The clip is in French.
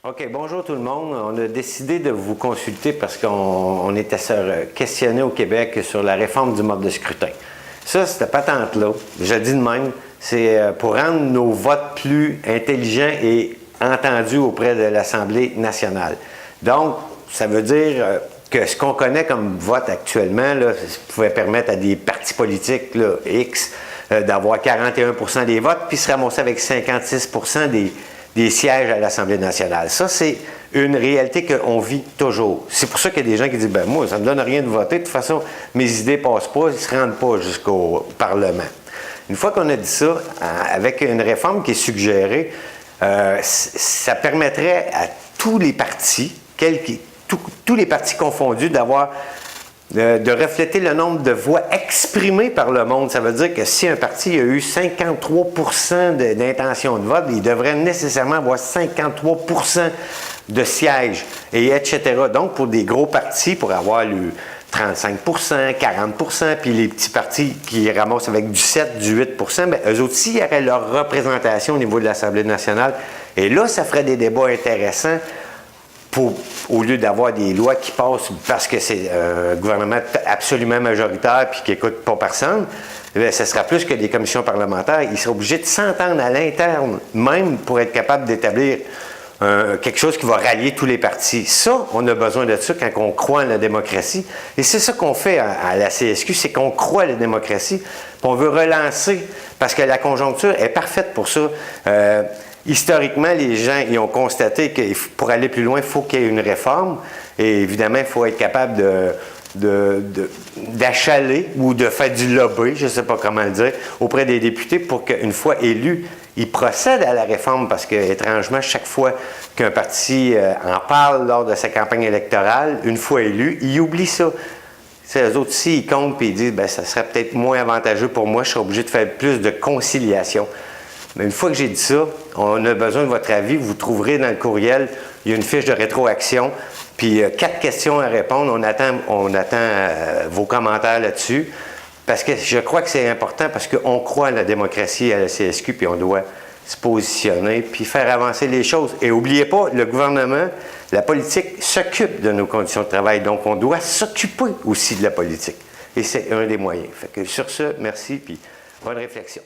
OK, bonjour tout le monde. On a décidé de vous consulter parce qu'on était questionné au Québec sur la réforme du mode de scrutin. Ça, cette patente-là, je le dis de même, c'est pour rendre nos votes plus intelligents et entendus auprès de l'Assemblée nationale. Donc, ça veut dire que ce qu'on connaît comme vote actuellement, là, ça pouvait permettre à des partis politiques là, X d'avoir 41% des votes, puis se ramasser avec 56% des sièges à l'Assemblée nationale. Ça, c'est une réalité qu'on vit toujours. C'est pour ça qu'il y a des gens qui disent « ben moi, ça ne me donne rien de voter. De toute façon, mes idées ne passent pas, ils ne se rendent pas jusqu'au Parlement. » Une fois qu'on a dit ça, avec une réforme qui est suggérée, ça permettrait à tous les partis, tous les partis confondus, de refléter le nombre de voix exprimées par le monde. Ça veut dire que si un parti a eu 53% d'intention de vote, il devrait nécessairement avoir 53% de sièges, et etc. Donc, pour des gros partis, pour avoir le 35%, 40%, puis les petits partis qui ramassent avec du 7, du 8%, bien, eux aussi auraient leur représentation au niveau de l'Assemblée nationale. Et là, ça ferait des débats intéressants au lieu d'avoir des lois qui passent parce que c'est un gouvernement absolument majoritaire puis qui n'écoute pas personne, ce sera plus que des commissions parlementaires. Ils seront obligés de s'entendre à l'interne, même pour être capable d'établir quelque chose qui va rallier tous les partis. Ça, on a besoin de ça quand on croit en la démocratie. Et c'est ça qu'on fait à la CSQ, c'est qu'on croit à la démocratie, puis on veut relancer, parce que la conjoncture est parfaite pour ça. Historiquement, les gens ils ont constaté que pour aller plus loin, il faut qu'il y ait une réforme. Et évidemment, il faut être capable d'achaler ou de faire du lobby, je ne sais pas comment le dire, auprès des députés pour qu'une fois élus, ils procèdent à la réforme parce que, étrangement, chaque fois qu'un parti en parle lors de sa campagne électorale, une fois élu, ils oublient ça. Eux autres, aussi, ils comptent et ils disent, bien, ça serait peut-être moins avantageux pour moi, je serais obligé de faire plus de conciliation. Mais une fois que j'ai dit ça, on a besoin de votre avis. Vous trouverez dans le courriel, il y a une fiche de rétroaction, puis 4 questions à répondre. On attend vos commentaires là-dessus, parce que je crois que c'est important, parce qu'on croit à la démocratie à la CSQ, puis on doit se positionner, puis faire avancer les choses. Et n'oubliez pas, le gouvernement, la politique s'occupe de nos conditions de travail, donc on doit s'occuper aussi de la politique. Et c'est un des moyens. Fait que sur ce, merci, puis bonne réflexion.